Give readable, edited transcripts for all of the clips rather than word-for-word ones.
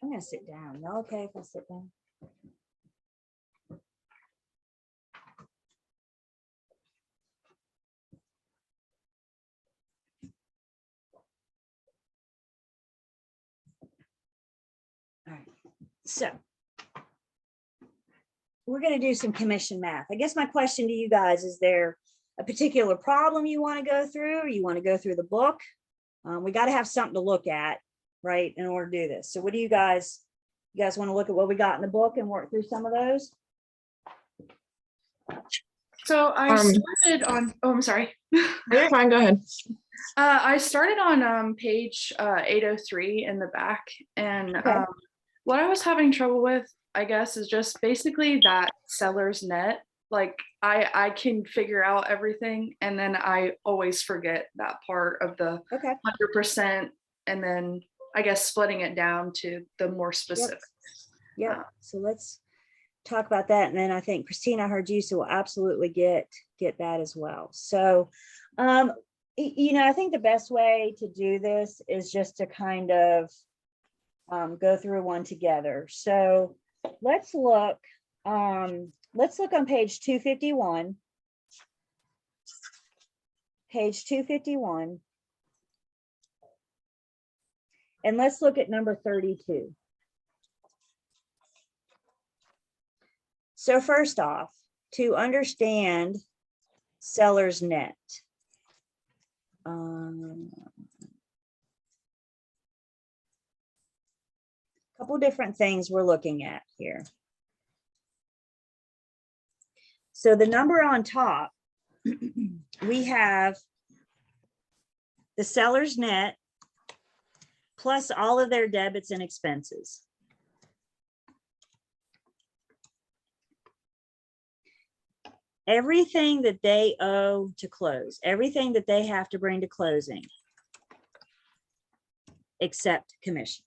I'm gonna sit down. Y'all okay if I sit down? All right, so we're going to do some commission math. I guess my question to you guys, is there a particular problem you want to go through, or you want to go through the book? We got to have something to look at, right, in order to do this. So what do you guys want to look at what we got in the book and work through some of those? So I started on, oh, I'm sorry. You're fine, go ahead. I started on page 803 in the back, and Okay. what I was having trouble with, I guess, is just basically that seller's net. Like I can figure out everything, and then I always forget that part of the Okay. 100%, and then I guess splitting it down to the more specific. Yeah. So let's talk about that, and then I think Christine, I heard you, so we'll absolutely get that as well. So you know, I think the best way to do this is just to kind of go through one together. So let's look on page 251. Page 251. And let's look at number 32. So first off, to understand seller's net, couple different things we're looking at here. So the number on top, we have the seller's net plus all of their debits and expenses. Everything that they owe to close, everything that they have to bring to closing, except commission.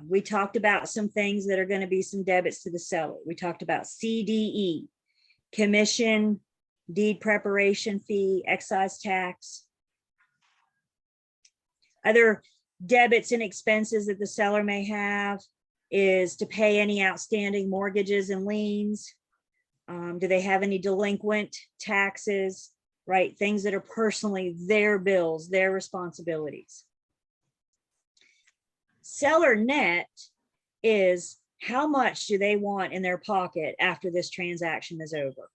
We talked about some things that are going to be some debits to the seller. We talked about CDE, commission, deed preparation fee, excise tax. Other debits and expenses that the seller may have is to pay any outstanding mortgages and liens. Do they have any delinquent taxes, right? Things that are personally their bills, their responsibilities. Seller net is how much do they want in their pocket after this transaction is over?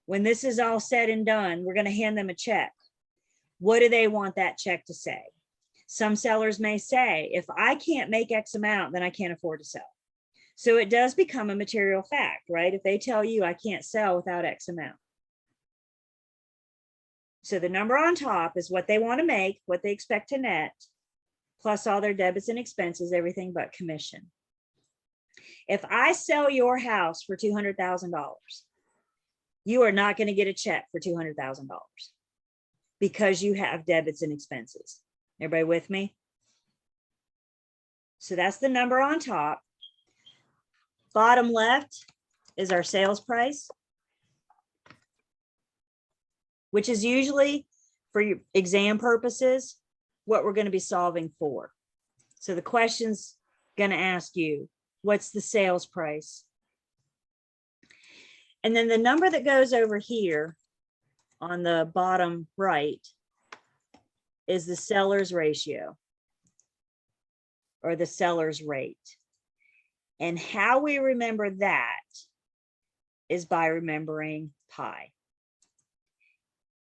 When this is all said and done, we're going to hand them a check. What do they want that check to say? Some sellers may say, if I can't make X amount, then I can't afford to sell. So it does become a material fact, right? If they tell you I can't sell without X amount. So the number on top is what they want to make, what they expect to net, plus all their debits and expenses, everything but commission. If I sell your house for $200,000, you are not going to get a check for $200,000 because you have debits and expenses. Everybody with me? So that's the number on top. Bottom left is our sales price, which is usually, for your exam purposes, what we're going to be solving for. So the question's going to ask you, what's the sales price? And then the number that goes over here on the bottom right is the seller's ratio or the seller's rate. And how we remember that is by remembering pi.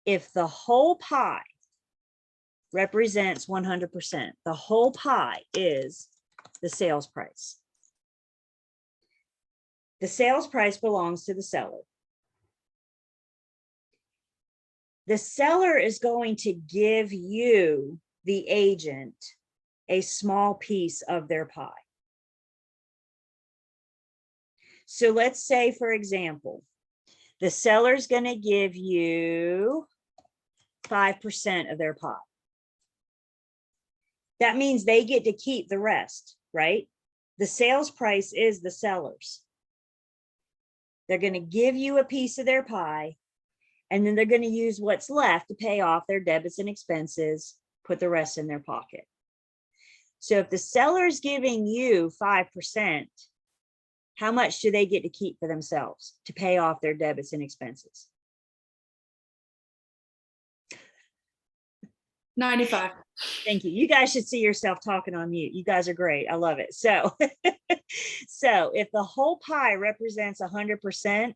If the whole pie represents 100%, the whole pie is the sales price. The sales price belongs to the seller. The seller is going to give you, the agent, a small piece of their pie. So let's say, for example, the seller's going to give you 5% of their pie. That means they get to keep the rest, right? The sales price is the seller's. They're going to give you a piece of their pie, and then they're going to use what's left to pay off their debits and expenses, put the rest in their pocket. So if the seller's giving you 5%, how much do they get to keep for themselves to pay off their debits and expenses? 95. Thank you. You guys should see yourself talking on mute. You guys are great. I love it. So, so if the whole pie represents 100%,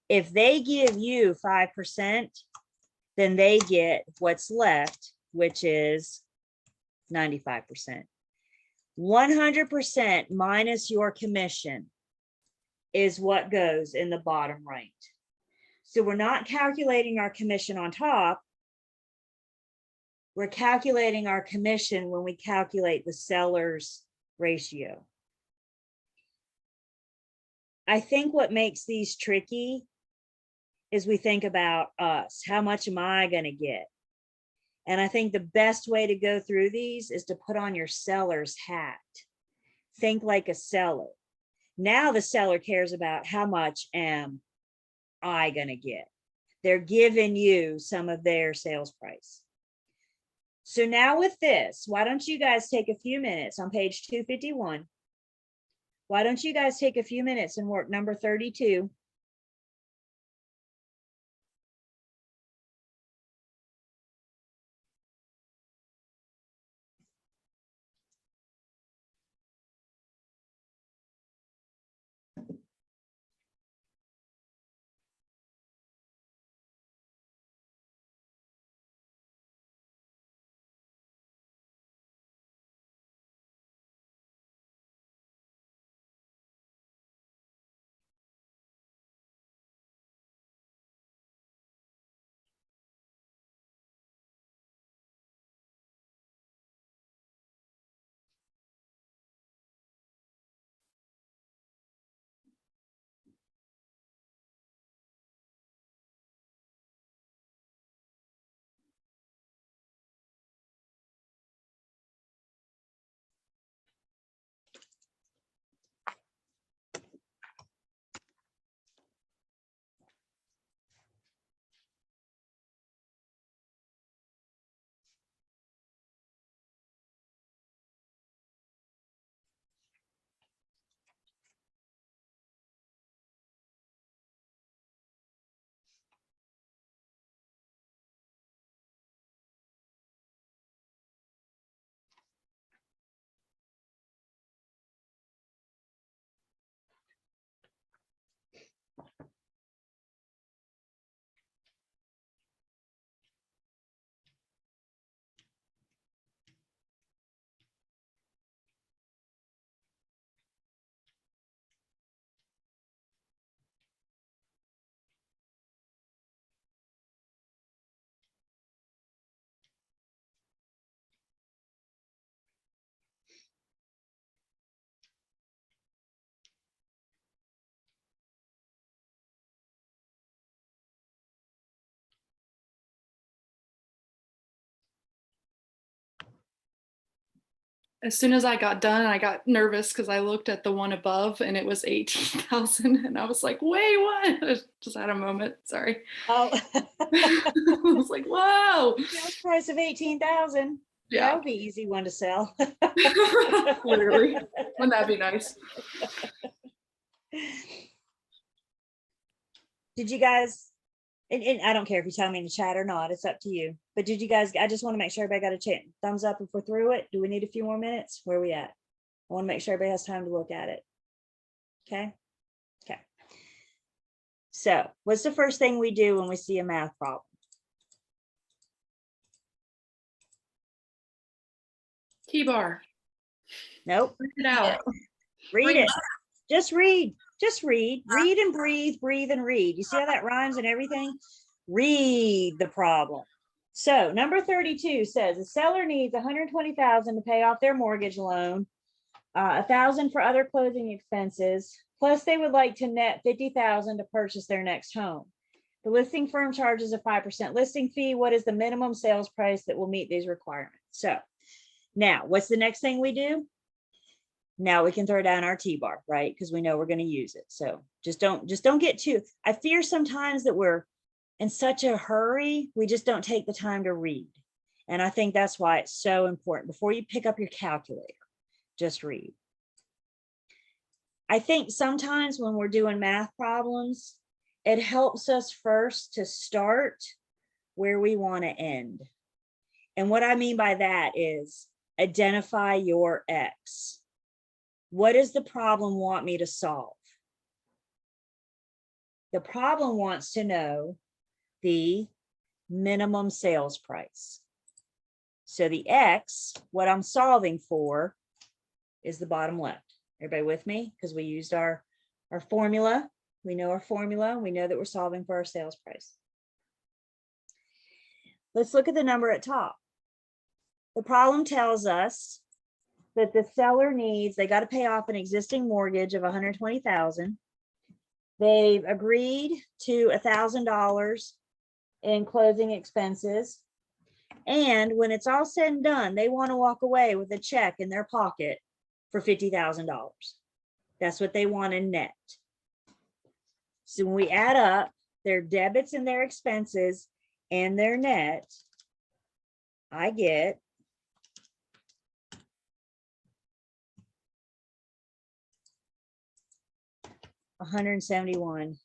if they give you 5%, then they get what's left, which is 95%. 100% minus your commission is what goes in the bottom right. So we're not calculating our commission on top. We're calculating our commission when we calculate the seller's ratio. I think what makes these tricky is we think about us. How much am I going to get? And I think the best way to go through these is to put on your seller's hat. Think like a seller. Now the seller cares about how much am I going to get? They're giving you some of their sales price. So now with this, why don't you guys take a few minutes on page 251? Why don't you guys take a few minutes and work number 32? As soon as I got done, I got nervous because I looked at the one above and it was 18,000 and I was like, wait, what? I just had a moment. Sorry. Oh, I was like, whoa. sales price of 18,000. Yeah. That would be easy one to sell. Literally. Wouldn't that be nice? Did you guys, and I don't care if you tell me in the chat or not, it's up to you. But did you guys, I just want to make sure everybody got a chance. Thumbs up if we're through it. Do we need a few more minutes? Where are we at? I want to make sure everybody has time to look at it. Okay. Okay. So what's the first thing we do when we see a math problem? T-bar. Nope. Read it out. Read it. Just read. Just read. Read and breathe, breathe and read. You see how that rhymes and everything? Read the problem. So number 32 says the seller needs 120,000 to pay off their mortgage loan, 1,000 for other closing expenses, plus they would like to net 50,000 to purchase their next home. The listing firm charges a 5% listing fee. What is the minimum sales price that will meet these requirements? So now what's the next thing we do? Now we can throw down our T-bar, right? Because we know we're going to use it. So just don't get too, I fear sometimes that we're in such a hurry, we just don't take the time to read. And I think that's why it's so important. Before you pick up your calculator, just read. I think sometimes when we're doing math problems, it helps us first to start where we want to end. And what I mean by that is identify your X. What does the problem want me to solve? The problem wants to know the minimum sales price. So the X, what I'm solving for, is the bottom left. Everybody with me? Because we used our formula. We know our formula. We know that we're solving for our sales price. Let's look at the number at top. The problem tells us that the seller needs, they got to pay off an existing mortgage of $120,000. They've agreed to $1,000 in closing expenses. And when it's all said and done, they want to walk away with a check in their pocket for $50,000. That's what they want in net. So when we add up their debits and their expenses and their net, I get $171,000.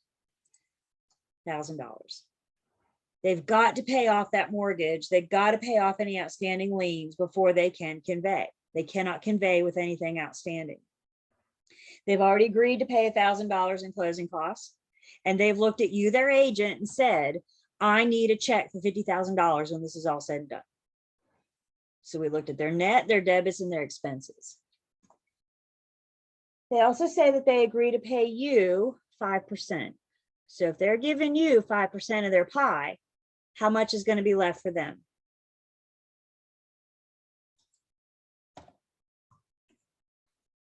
They've got to pay off that mortgage. They've got to pay off any outstanding liens before they can convey. They cannot convey with anything outstanding. They've already agreed to pay $1,000 in closing costs, and they've looked at you, their agent, and said, I need a check for $50,000 when this is all said and done. So we looked at their net, their debits, and their expenses. They also say that they agree to pay you 5%. So if they're giving you 5% of their pie, how much is going to be left for them?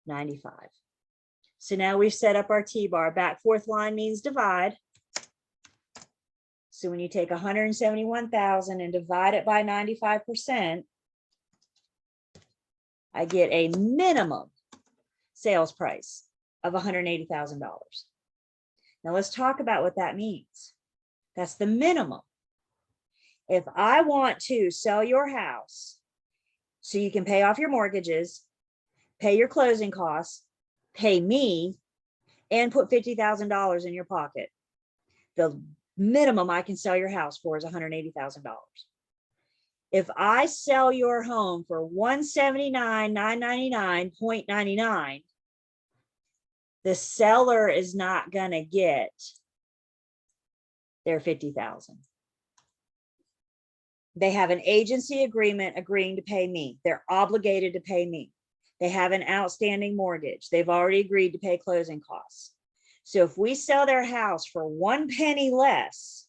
$95. So now we've set up our T-bar. Back fourth line means divide. So when you take 171,000 and divide it by 95%, I get a minimum sales price of $180,000. Now let's talk about what that means. That's the minimum. If I want to sell your house so you can pay off your mortgages, pay your closing costs, pay me, and put $50,000 in your pocket, the minimum I can sell your house for is $180,000. If I sell your home for $179,999.99, the seller is not going to get their $50,000. They have an agency agreement agreeing to pay me. They're obligated to pay me. They have an outstanding mortgage. They've already agreed to pay closing costs. So if we sell their house for 1 penny less,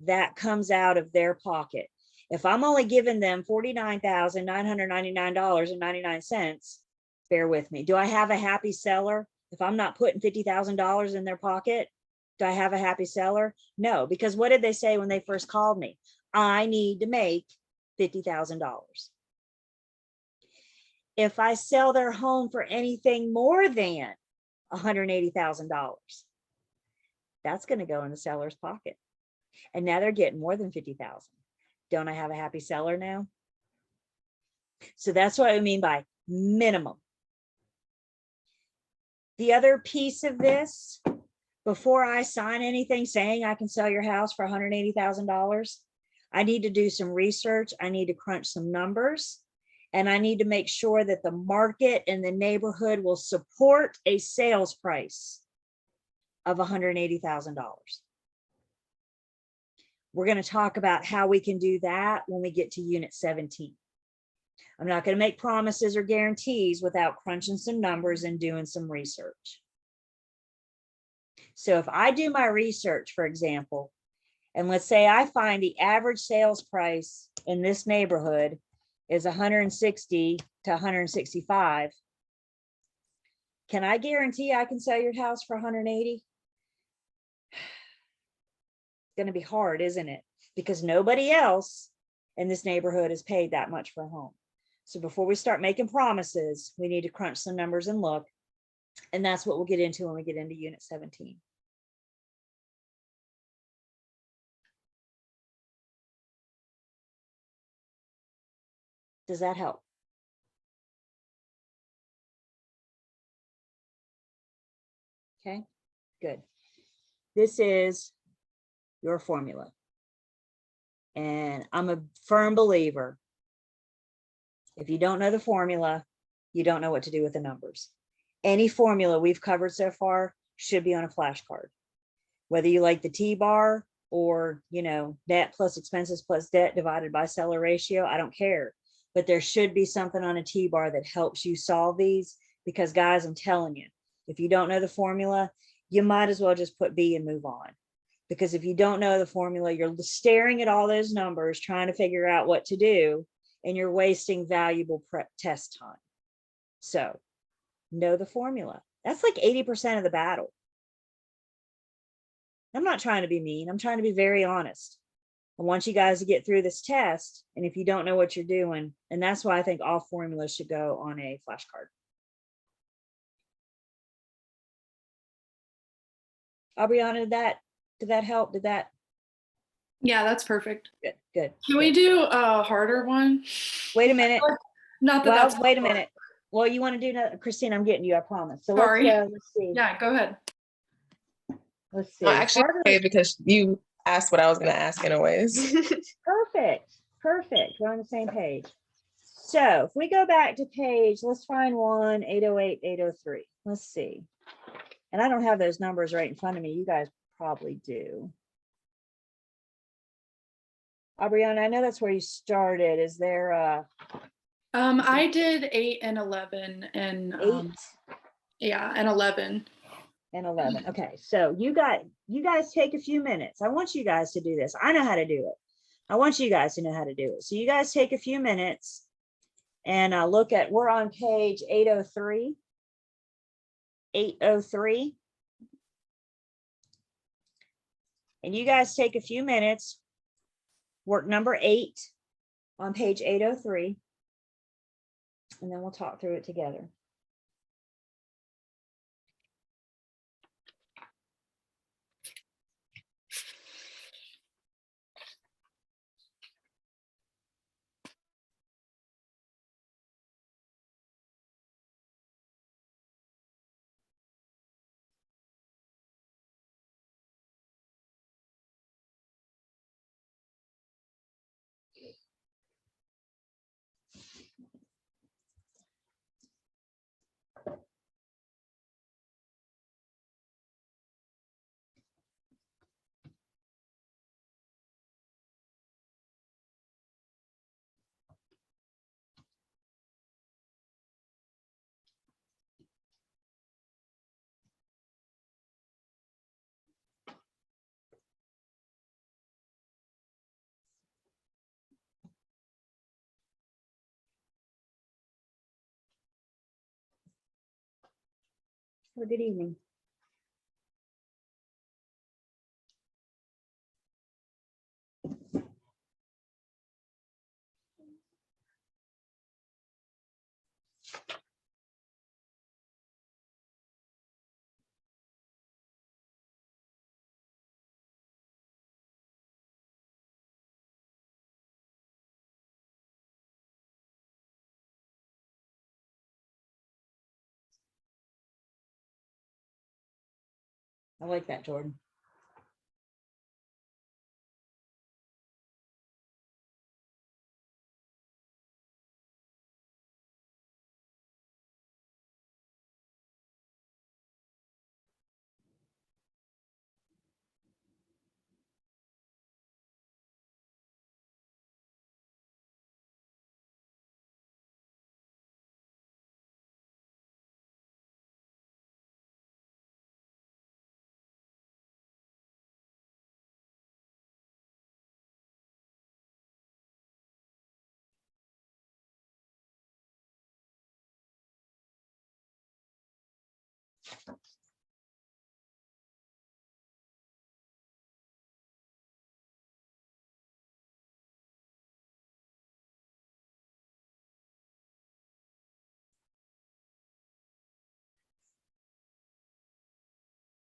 that comes out of their pocket. If I'm only giving them $49,999.99, bear with me. Do I have a happy seller? If I'm not putting $50,000 in their pocket, do I have a happy seller? No, because what did they say when they first called me? I need to make $50,000. If I sell their home for anything more than $180,000, that's going to go in the seller's pocket. And now they're getting more than $50,000. Don't I have a happy seller now? So that's what I mean by minimum. The other piece of this, before I sign anything saying I can sell your house for $180,000, I need to do some research. I need to crunch some numbers, and I need to make sure that the market and the neighborhood will support a sales price of $180,000. We're going to talk about how we can do that when we get to Unit 17. I'm not going to make promises or guarantees without crunching some numbers and doing some research. So if I do my research, for example, and let's say I find the average sales price in this neighborhood is 160 to 165, can I guarantee I can sell your house for 180? It's going to be hard, isn't it? Because nobody else in this neighborhood has paid that much for a home. So before we start making promises, we need to crunch some numbers and look. And that's what we'll get into when we get into Unit 17. Does that help? Okay, good. This is your formula. And I'm a firm believer. If you don't know the formula, you don't know what to do with the numbers. Any formula we've covered so far should be on a flashcard. Whether you like the T-bar or, net plus expenses plus debt divided by seller ratio, I don't care. But there should be something on a T-bar that helps you solve these, because guys, I'm telling you, if you don't know the formula, you might as well just put B and move on. Because if you don't know the formula, you're staring at all those numbers, trying to figure out what to do, and you're wasting valuable prep test time. So know the formula. That's like 80% of the battle. I'm not trying to be mean. I'm trying to be very honest. I want you guys to get through this test. And if you don't know what you're doing, and that's why I think all formulas should go on a flashcard. Aubriana, did that help? Did that? Yeah, that's perfect. Good, good. Can we do a harder one? Wait a minute. Not that Well, that's wait a minute. Well, you want to do another? Christine, I'm getting you, I promise. So Sorry. let's see. Yeah, go ahead. Let's see. Actually, okay, because you asked what I was going to ask anyways. Perfect. Perfect. We're on the same page. So if we go back to page, let's find one, 808, 803. Let's see. And I don't have those numbers right in front of me. You guys probably do. Aubriana, I know that's where you started. Is there I did 8 and 11 and 8 yeah, and 11. and 11? Okay, so you guys take a few minutes. I want you guys to do this. I know how to do it. I want you guys to know how to do it. So you guys take a few minutes and look at, we're on page 803. 803. And you guys take a few minutes, work number 8 on page 803, and then we'll talk through it together. Well, good evening. I like that, Jordan.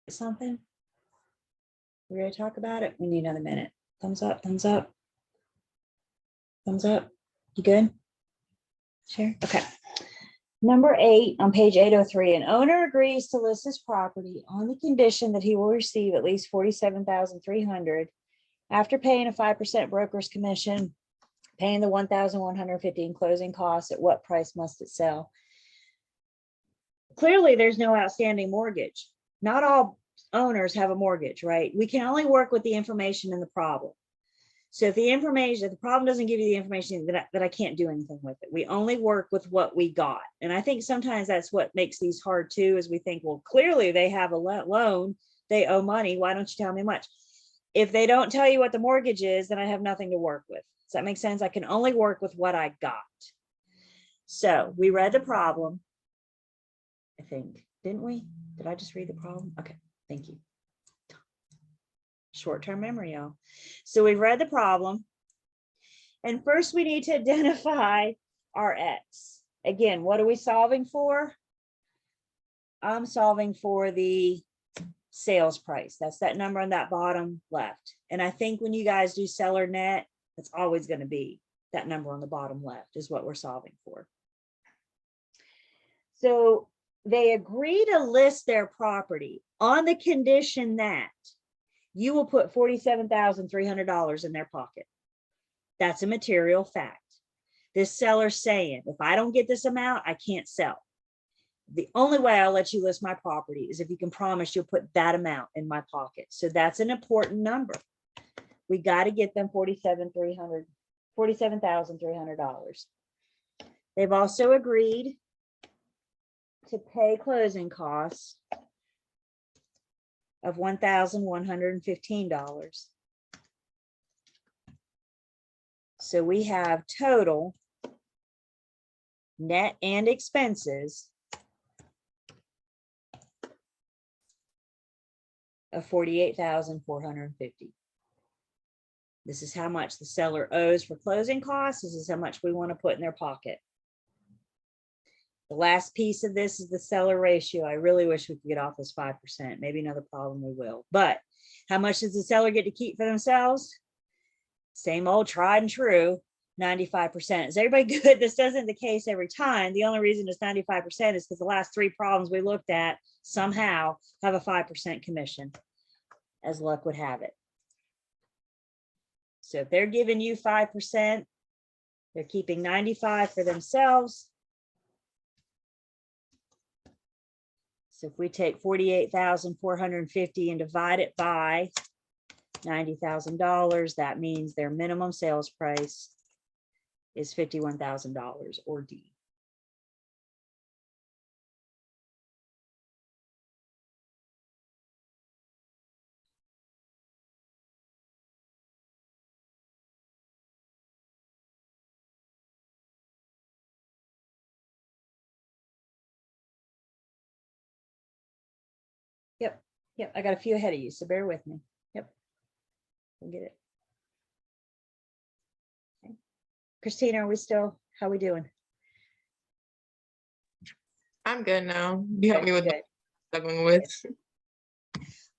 Something? We're going to talk about it. We need another minute. Thumbs up, thumbs up. Thumbs up. You good? Share. Okay. Number 8 on page 803, an owner agrees to list his property on the condition that he will receive at least 47,300 after paying a 5% broker's commission, paying the 1,150 in closing costs. At what price must it sell? Clearly, there's no outstanding mortgage. Not all owners have a mortgage, right? We can only work with the information in the problem. So if the problem doesn't give you the information, that I can't do anything with it. We only work with what we got. And I think sometimes that's what makes these hard too, is we think, well, clearly they have a loan, they owe money. Why don't you tell me much? If they don't tell you what the mortgage is, then I have nothing to work with. Does that make sense? I can only work with what I got. So we read the problem, I think, didn't we? Did I just read the problem? Okay, thank you. Short-term memory, y'all. So we've read the problem. And first we need to identify our X. Again, what are we solving for? I'm solving for the sales price. That's that number on that bottom left. And I think when you guys do seller net, it's always going to be that number on the bottom left is what we're solving for. So they agree to list their property on the condition that you will put $47,300 in their pocket. That's a material fact. This seller's saying, if I don't get this amount, I can't sell. The only way I'll let you list my property is if you can promise you'll put that amount in my pocket. So that's an important number. We got to get them $47,300. They've also agreed to pay closing costs of $1,115. So we have total net and expenses of $48,450. This is how much the seller owes for closing costs. This is how much we want to put in their pocket. The last piece of this is the seller ratio. I really wish we could get off this 5%. Maybe another problem we will. But how much does the seller get to keep for themselves? Same old tried and true, 95%. Is everybody good? This isn't the case every time. The only reason it's 95% is because the last 3 problems we looked at somehow have a 5% commission, as luck would have it. So if they're giving you 5%, they're keeping 95 for themselves. So if we take 48,450 and divide it by $90,000, that means their minimum sales price is $51,000 or D. Yep, I got a few ahead of you, so bear with me. Yep, we'll get it. Okay. Christina, are we still, how are we doing? I'm good now. You help me with Good. struggling with.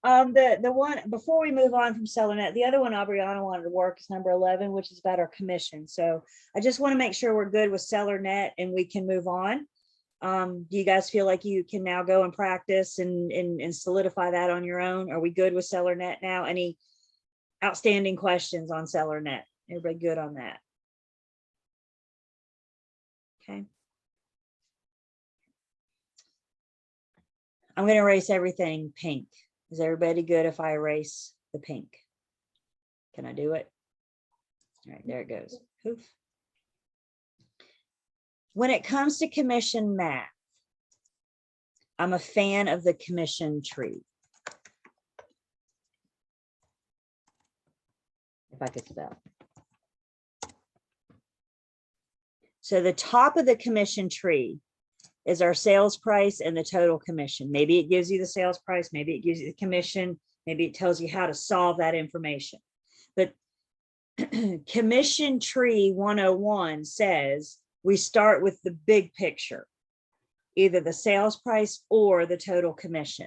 The one before we move on from SellerNet, the other one Aubriana wanted to work is number 11, which is about our commission. So I just want to make sure we're good with SellerNet and we can move on. Do you guys feel like you can now go and practice and solidify that on your own? Are we good with SellerNet now? Any outstanding questions on SellerNet? Everybody good on that? Okay. I'm going to erase everything pink. Is everybody good if I erase the pink? Can I do it? All right, there it goes. Poof. When it comes to commission math, I'm a fan of the commission tree. If I could spell. So the top of the commission tree is our sales price and the total commission. Maybe it gives you the sales price, maybe it gives you the commission, maybe it tells you how to solve that information. But commission tree 101 says we start with the big picture, either the sales price or the total commission.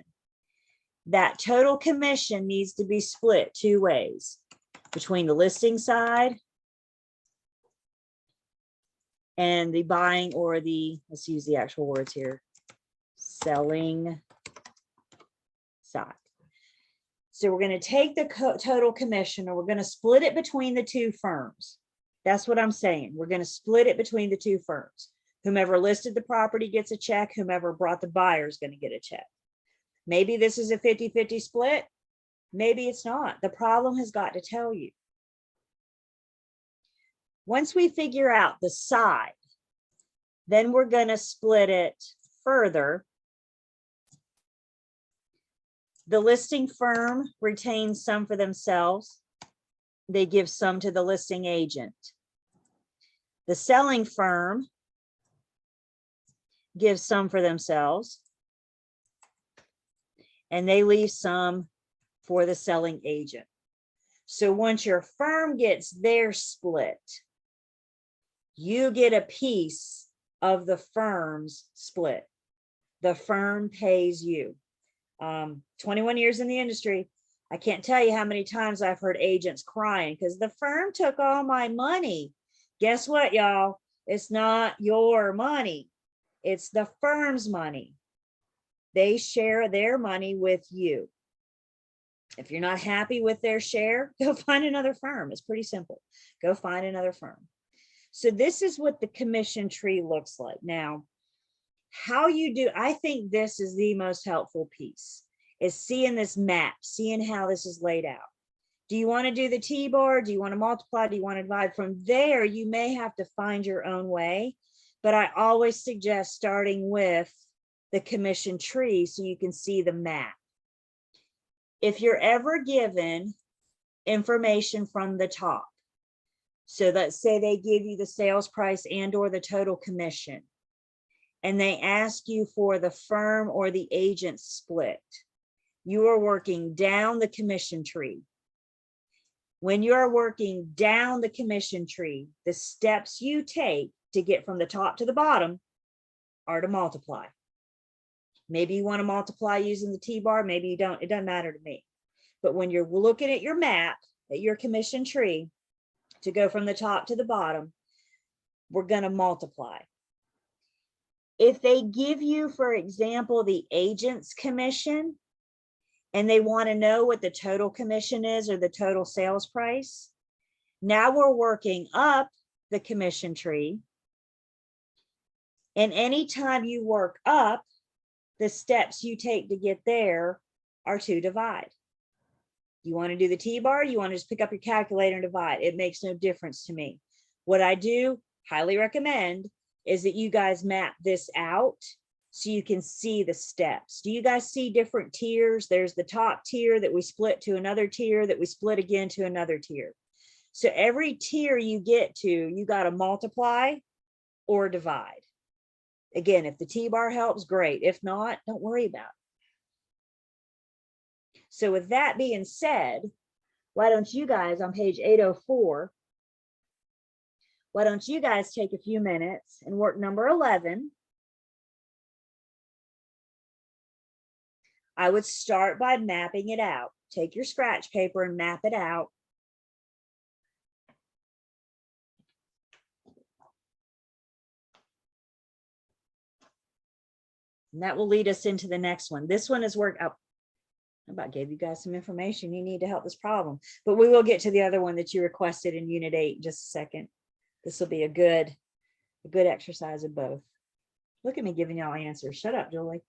That total commission needs to be split 2 ways, between the listing side and the buying or the, let's use the actual words here, selling side. So we're going to take the total commission, and we're going to split it between the two firms. That's what I'm saying. We're going to split it between the two firms. Whomever listed the property gets a check. Whomever brought the buyer is going to get a check. Maybe this is a 50-50 split. Maybe it's not. The problem has got to tell you. Once we figure out the side, then we're going to split it further. The listing firm retains some for themselves. They give some to the listing agent. The selling firm gives some for themselves, and they leave some for the selling agent. So once your firm gets their split, you get a piece of the firm's split. The firm pays you. 21 years in the industry, I can't tell you how many times I've heard agents crying because the firm took all my money. Guess what, y'all? It's not your money. It's the firm's money. They share their money with you. If you're not happy with their share, go find another firm. It's pretty simple. Go find another firm. So this is what the commission tree looks like. Now, how you do, I think this is the most helpful piece, is seeing this map, seeing how this is laid out. Do you want to do the T-bar? Do you want to multiply? Do you want to divide? From there, you may have to find your own way, but I always suggest starting with the commission tree so you can see the map. If you're ever given information from the top, so let's say they give you the sales price and or the total commission, and they ask you for the firm or the agent split, you are working down the commission tree. When you are working down the commission tree, the steps you take to get from the top to the bottom are to multiply. Maybe you want to multiply using the T-bar, maybe you don't, it doesn't matter to me. But when you're looking at your map, at your commission tree, to go from the top to the bottom, we're going to multiply. If they give you, for example, the agent's commission, and they want to know what the total commission is or the total sales price, now we're working up the commission tree. And anytime you work up, the steps you take to get there are to divide. You want to do the T-bar, you want to just pick up your calculator and divide. It makes no difference to me. What I do highly recommend is that you guys map this out so you can see the steps. Do you guys see different tiers? There's the top tier that we split to another tier that we split again to another tier. So every tier you get to, you got to multiply or divide. Again, if the T-bar helps, great. If not, don't worry about it. So with that being said, why don't you guys on page 804, why don't you guys take a few minutes and work number 11. I would start by mapping it out. Take your scratch paper and map it out. And that will lead us into the next one. This one is work out. I about gave you guys some information you need to help this problem, but we will get to the other one that you requested in unit 8 in just a second. This will be a good exercise of both. Look at me giving y'all answers. Shut up, Julie.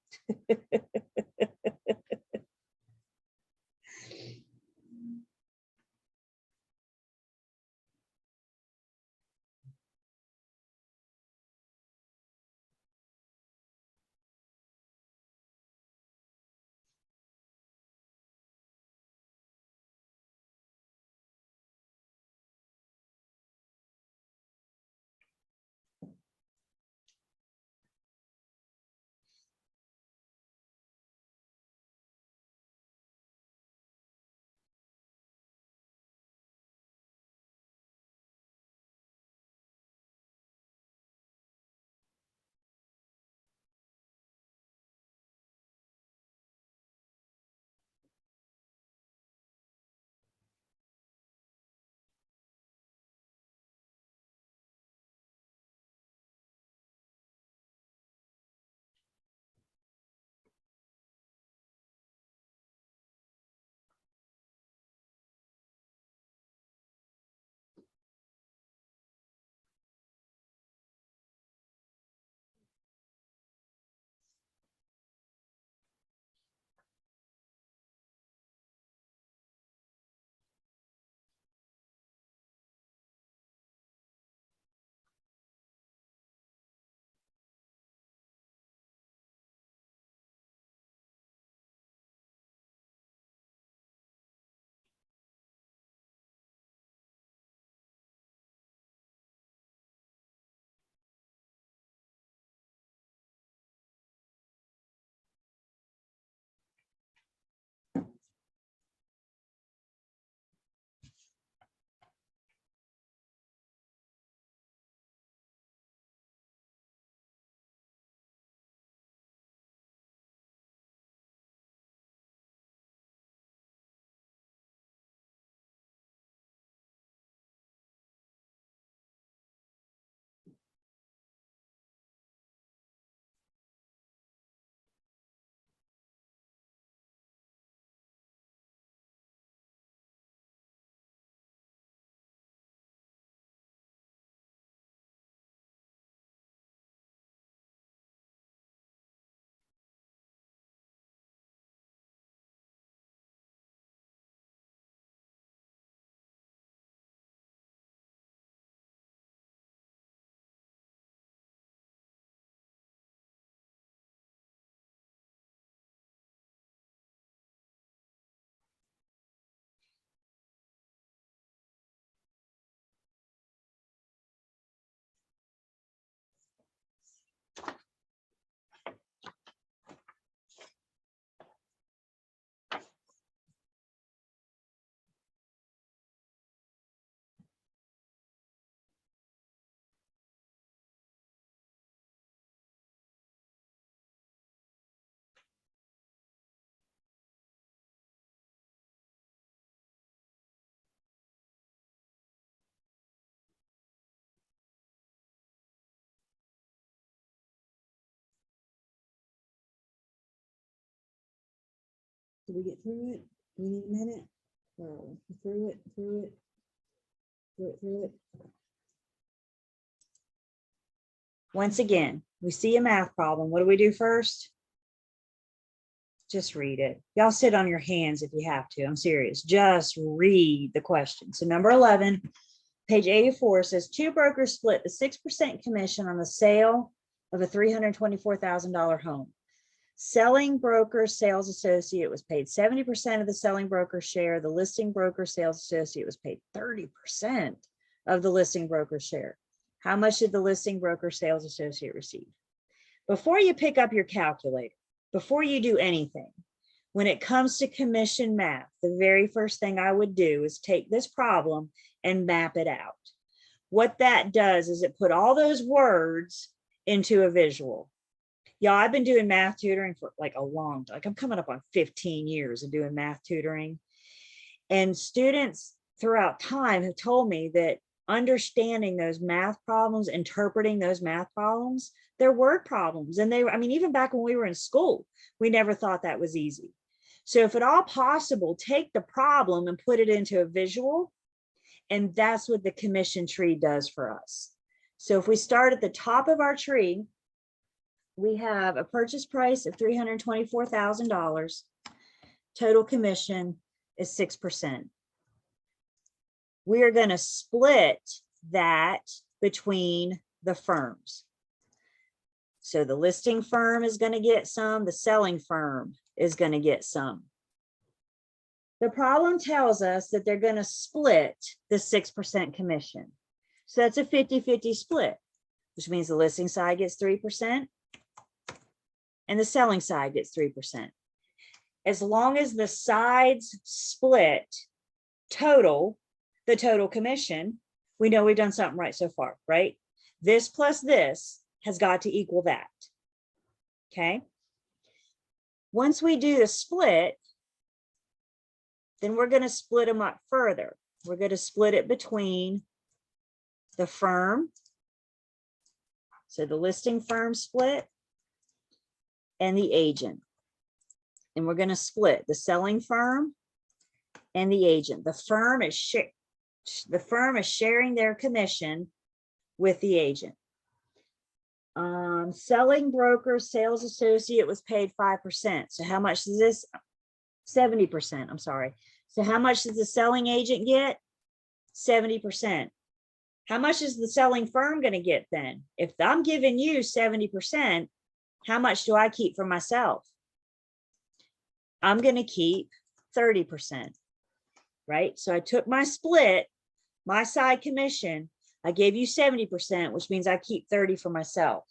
Did we get through it? Do we need a minute? Through it. Once again, we see a math problem. What do we do first? Just read it. Y'all sit on your hands if you have to. I'm serious. Just read the question. So number 11, page 84 says 2 brokers split the 6% commission on the sale of a $324,000 home. Selling broker sales associate was paid 70% of the selling broker share. The listing broker sales associate was paid 30% of the listing broker share. How much did the listing broker sales associate receive? Before you pick up your calculator, before you do anything, when it comes to commission math, the very first thing I would do is take this problem and map it out. What that does is it put all those words into a visual. Yeah, I've been doing math tutoring for like a long time. Like I'm coming up on 15 years of doing math tutoring. And students throughout time have told me that understanding those math problems, interpreting those math problems, they're word problems. And I mean, even back when we were in school, we never thought that was easy. So if at all possible, take the problem and put it into a visual. And that's what the commission tree does for us. So if we start at the top of our tree, we have a purchase price of $324,000. Total commission is 6%. We are going to split that between the firms. So the listing firm is going to get some, the selling firm is going to get some. The problem tells us that they're going to split the 6% commission. So that's a 50-50 split, which means the listing side gets 3%. And the selling side gets 3%. As long as the sides split total, the total commission, we know we've done something right so far, right? This plus this has got to equal that. Okay. Once we do the split, then we're going to split them up further. We're going to split it between the firm. So the listing firm split and the agent. And we're going to split the selling firm and the agent. The firm is sharing their commission with the agent. Selling broker sales associate was paid 5%. So how much is this? 70%. I'm sorry. So how much does the selling agent get? 70%. How much is the selling firm going to get then? If I'm giving you 70%, how much do I keep for myself? I'm going to keep 30%, right? So I took my split, my side commission, I gave you 70%, which means I keep 30 for myself.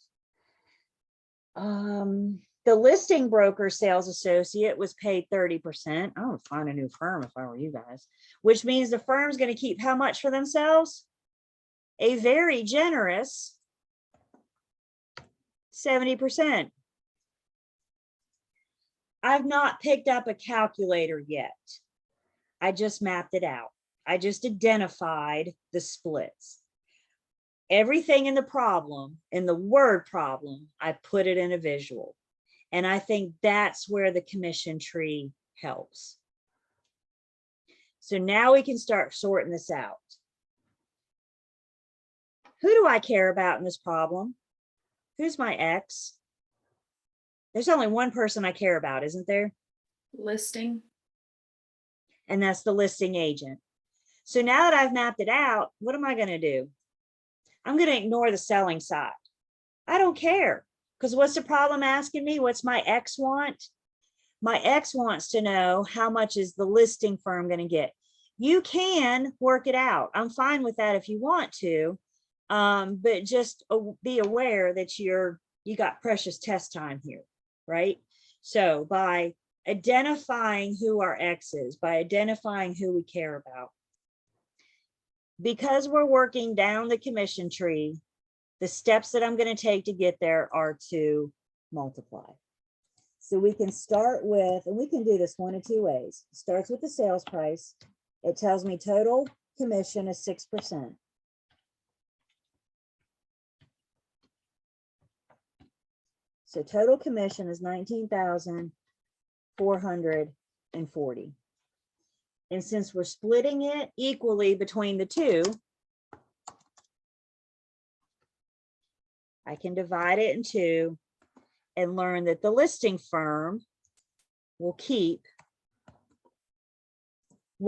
The listing broker sales associate was paid 30%. I would find a new firm if I were you guys, which means the firm's going to keep how much for themselves? A very generous 70%. I've not picked up a calculator yet. I just mapped it out. I just identified the splits. Everything in the problem, in the word problem, I put it in a visual. And I think that's where the commission tree helps. So now we can start sorting this out. Who do I care about in this problem? Who's my X? There's only one person I care about, isn't there? Listing. And that's the listing agent. So now that I've mapped it out, what am I going to do? I'm going to ignore the selling side. I don't care, because what's the problem asking me? What's my X want? My X wants to know how much is the listing firm going to get. You can work it out. I'm fine with that if you want to, but just be aware that you got precious test time here, right? So by identifying who our X is, by identifying who we care about, because we're working down the commission tree, the steps that I'm going to take to get there are to multiply. So we can start with, and we can do this one of two ways. It starts with the sales price. It tells me total commission is 6%. So total commission is $19,400. and 40. And since we're splitting it equally between the two, I can divide it in two and learn that the listing firm will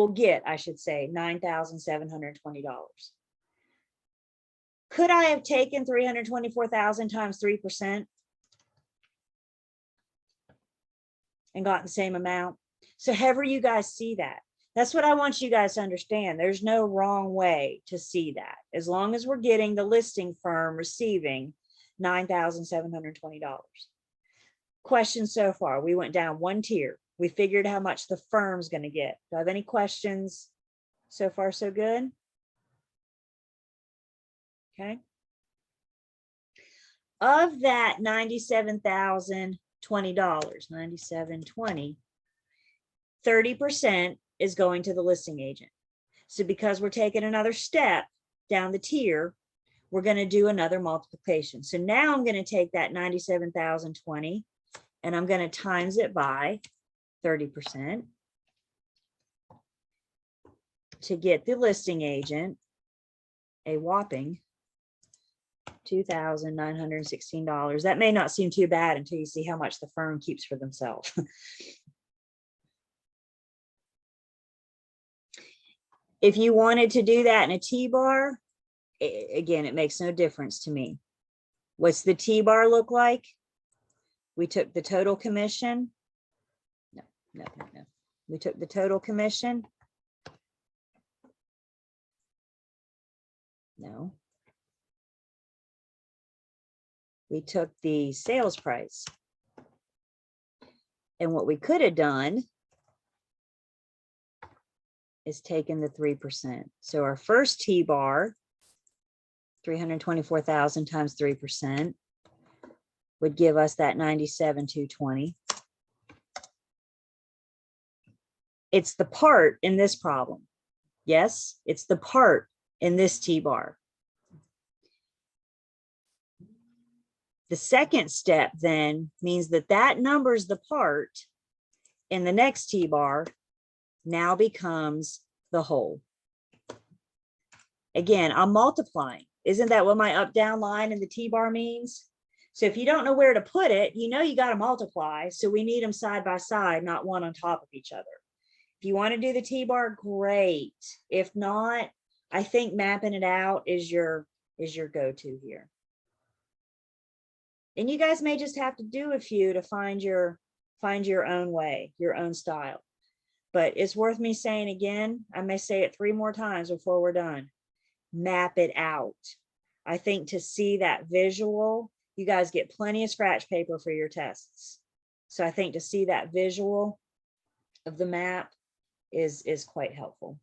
get, I should say, $9,720. Could I have taken 324,000 times 3% and gotten the same amount? So however you guys see that, that's what I want you guys to understand. There's no wrong way to see that. As long as we're getting the listing firm receiving $9,720. Questions so far? We went down one tier. We figured how much the firm's going to get. Do I have any questions? So far, so good. Okay. Of that $97,020, $97.20, 30% is going to the listing agent. So because we're taking another step down the tier, we're going to do another multiplication. So now I'm going to take that 97,020 and I'm going to times it by 30% to get the listing agent a whopping $2,916. That may not seem too bad until you see how much the firm keeps for themselves. If you wanted to do that in a T-bar, again, it makes no difference to me. What's the T-bar look like? We took the total commission. No. We took the total commission. No. We took the sales price. And what we could have done is taken the 3%. So our first T-bar, 324,000 times 3%, would give us that 97,220. It's the part in this problem. Yes, it's the part in this T-bar. The second step then means that that number's the part in the next T-bar now becomes the whole. Again, I'm multiplying. Isn't that what my up down line in the T-bar means? So if you don't know where to put it, you know you got to multiply. So we need them side by side, not one on top of each other. If you want to do the T-bar, great. If not, I think mapping it out is your go-to here. And you guys may just have to do a few to find your own way, your own style. But it's worth me saying again, I may say it 3 more times before we're done. Map it out. I think to see that visual, you guys get plenty of scratch paper for your tests. So I think to see that visual of the map is quite helpful.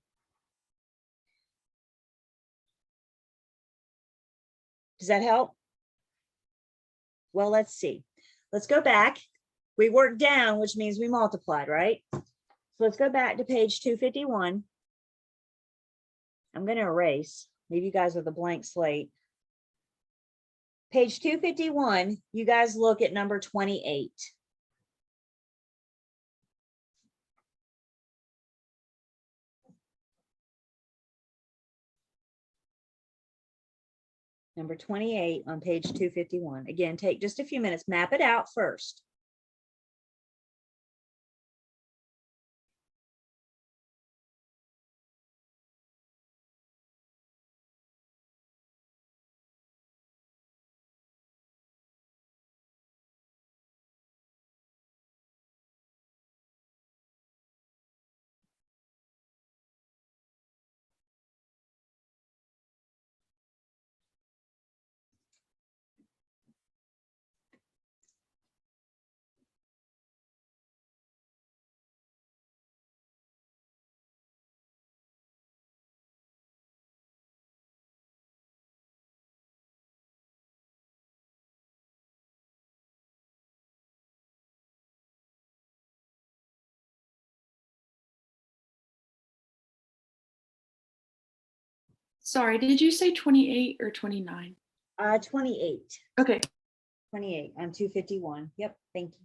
Does that help? Well, let's see. Let's go back. We worked down, which means we multiplied, right? So let's go back to page 251. I'm going to erase, leave you guys with a blank slate. Page 251, you guys look at number 28. Number 28 on page 251. Again, take just a few minutes, map it out first. Sorry, did you say 28 or 29? 28. Okay. 28 on 251. Yep, thank you.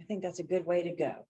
I think that's a good way to go.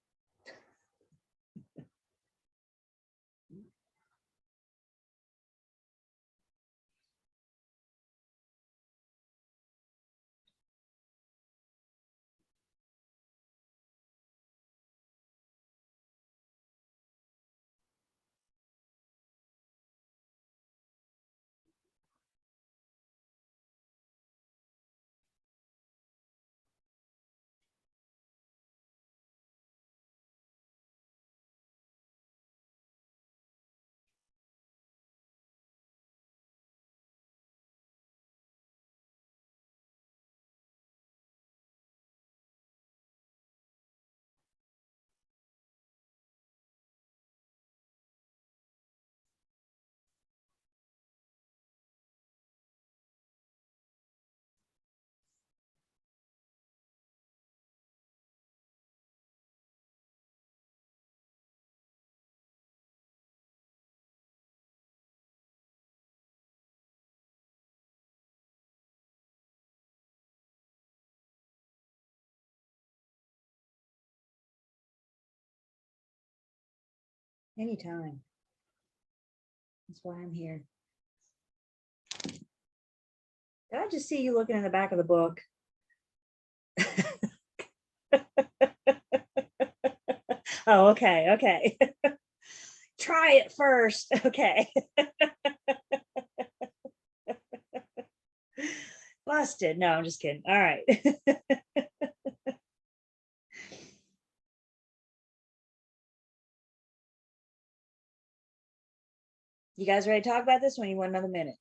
Anytime. That's why I'm here. Did I just see you looking in the back of the book? Oh, okay, okay. Try it first. Okay. Busted. No, I'm just kidding. All right. You guys ready to talk about this one? You want another minute?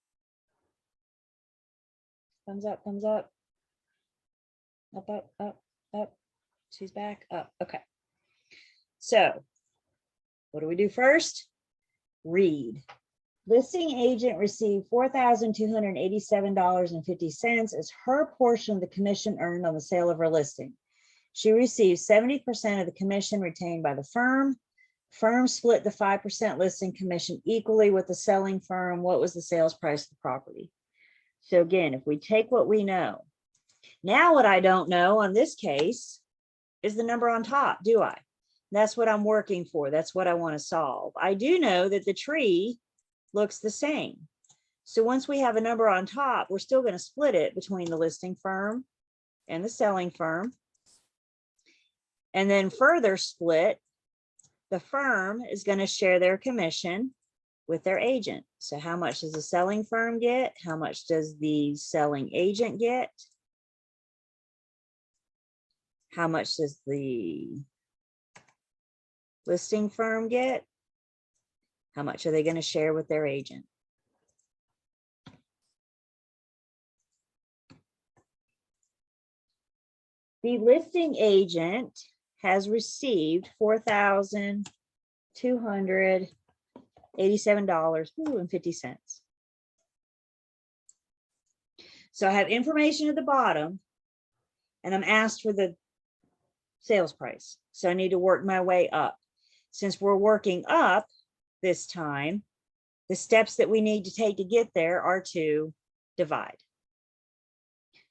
Thumbs up, thumbs up. Up, up, up, up. She's back up. Okay. So what do we do first? Read. Listing agent received $4,287.50 as her portion of the commission earned on the sale of her listing. She received 70% of the commission retained by the firm. Firm split the 5% listing commission equally with the selling firm. What was the sales price of the property? So again, if we take what we know, now what I don't know on this case is the number on top, do I? That's what I'm working for. That's what I want to solve. I do know that the tree looks the same. So once we have a number on top, we're still going to split it between the listing firm and the selling firm. And then further split, the firm is going to share their commission with their agent. So how much does the selling firm get? How much does the selling agent get? How much does the listing firm get? How much are they going to share with their agent? The listing agent has received $4,287.50. So I have information at the bottom and I'm asked for the sales price. So I need to work my way up. Since we're working up this time, the steps that we need to take to get there are to divide.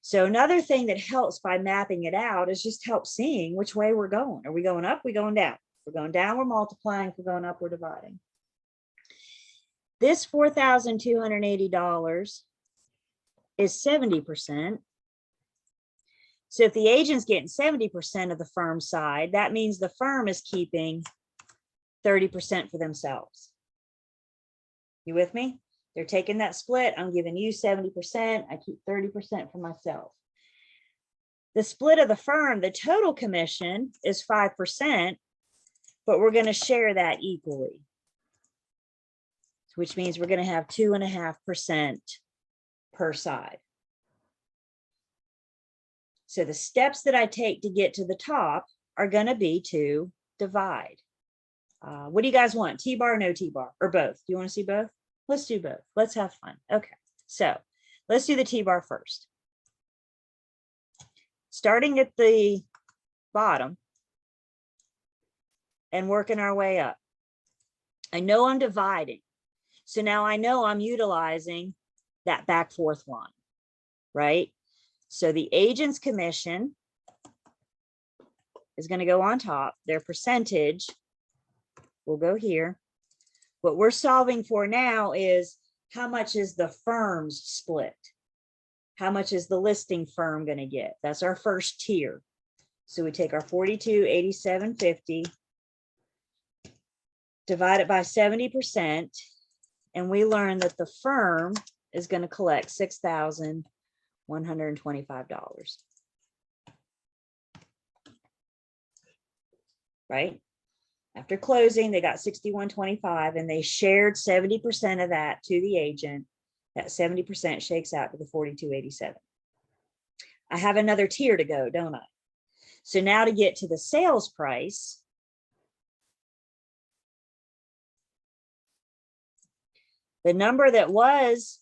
So another thing that helps by mapping it out is just help seeing which way we're going. Are we going up? We're going down. If we're going down, we're multiplying. If we're going up, we're dividing. This $4,280 is 70%. So if the agent's getting 70% of the firm side, that means the firm is keeping 30% for themselves. You with me? They're taking that split. I'm giving you 70%. I keep 30% for myself. The split of the firm, the total commission is 5%, but we're going to share that equally, which means we're going to have 2.5% per side. So the steps that I take to get to the top are going to be to divide. What do you guys want? T-bar, no T-bar, or both? Do you want to see both? Let's do both. Let's have fun. Okay, so let's do the T-bar first. Starting at the bottom and working our way up. I know I'm dividing. So now I know I'm utilizing that back fourth line, right? So the agent's commission is going to go on top. Their percentage will go here. What we're solving for now is how much is the firm's split? How much is the listing firm going to get? That's our first tier. So we take our 4287.50, divide it by 70%, and we learn that the firm is going to collect $6,125. Right? After closing, they got 6125 and they shared 70% of that to the agent. That 70% shakes out to the 4287. I have another tier to go, don't I? So now to get to the sales price, the number that was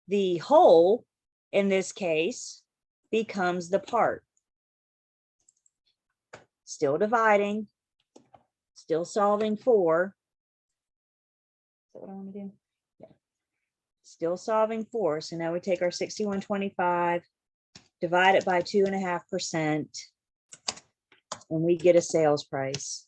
the whole in this case becomes the part. Still dividing, still solving for. Is that what I want to do? Yeah. Still solving for. So now we take our 6125, divide it by 2.5%, and we get a sales price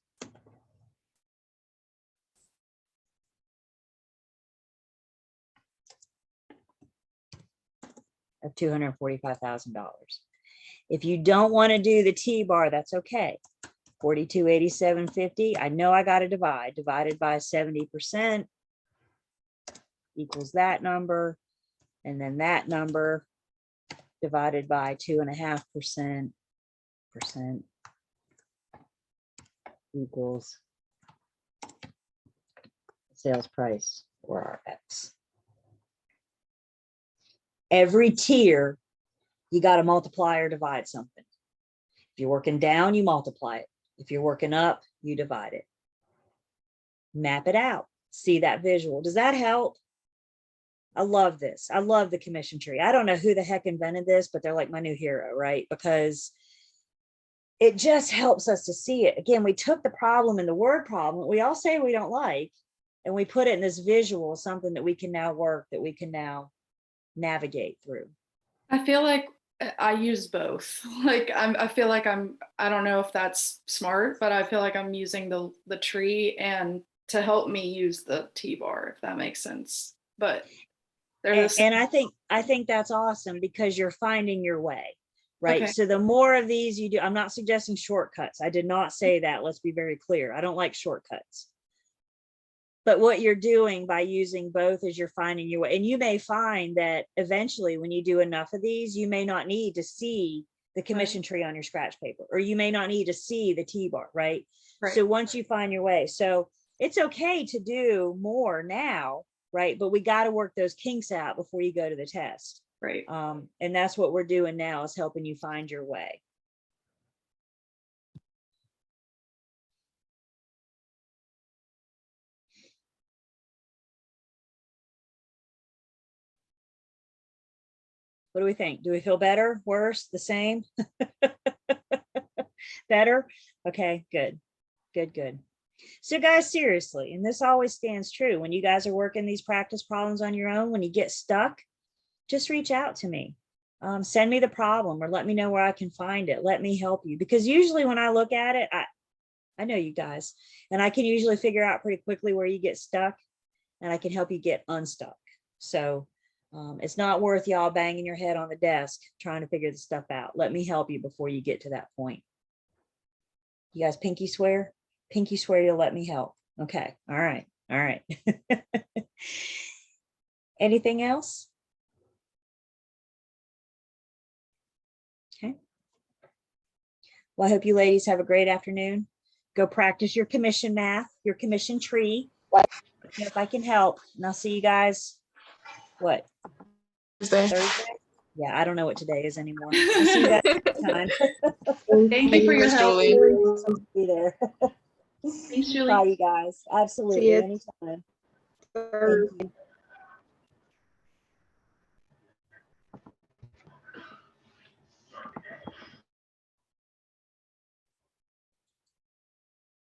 of $245,000. If you don't want to do the T-bar, that's okay. 4287.50. I know I got to divide. Divided by 70% equals that number. And then that number divided by 2.5% equals sales price or our X. Every tier, you got to multiply or divide something. If you're working down, you multiply it. If you're working up, you divide it. Map it out. See that visual. Does that help? I love this. I love the commission tree. I don't know who the heck invented this, but they're like my new hero, right? Because it just helps us to see it. Again, we took the problem and the word problem we all say we don't like, and we put it in this visual, something that we can now work, that we can now navigate through. I feel like I use both. Like I feel like I don't know if that's smart, but I feel like I'm using the tree and to help me use the T-bar, if that makes sense. But and I think that's awesome because you're finding your way, right? Okay. So the more of these you do, I'm not suggesting shortcuts. I did not say that. Let's be very clear. I don't like shortcuts. But what you're doing by using both is you're finding your way. And you may find that eventually when you do enough of these, you may not need to see the commission tree on your scratch paper, or you may not need to see the T-bar, right? So once you find your way, so it's okay to do more now, right? But we got to work those kinks out before you go to the test. Right. And that's what we're doing now, is helping you find your way. What do we think? Do we feel better, worse, the same? Better? Okay, good, good, good. So guys, seriously, and this always stands true, when you guys are working these practice problems on your own, when you get stuck, just reach out to me. Send me the problem or let me know where I can find it. Let me help you. Because usually when I look at it, I know you guys, and I can usually figure out pretty quickly where you get stuck, and I can help you get unstuck. So it's not worth y'all banging your head on the desk trying to figure the stuff out. Let me help you before you get to that point. You guys pinky swear? Pinky swear you'll let me help. Okay. All right. All right. Anything else? Okay. Well, I hope you ladies have a great afternoon. Go practice your commission math, your commission tree. If I can help, and I'll see you guys. What? Thursday? Yeah, I don't know what today is anymore. I'll see you guys next time. Thank you for your help. Be there. Thanks, Julie. Bye, you guys. Absolutely. Anytime. Thank you.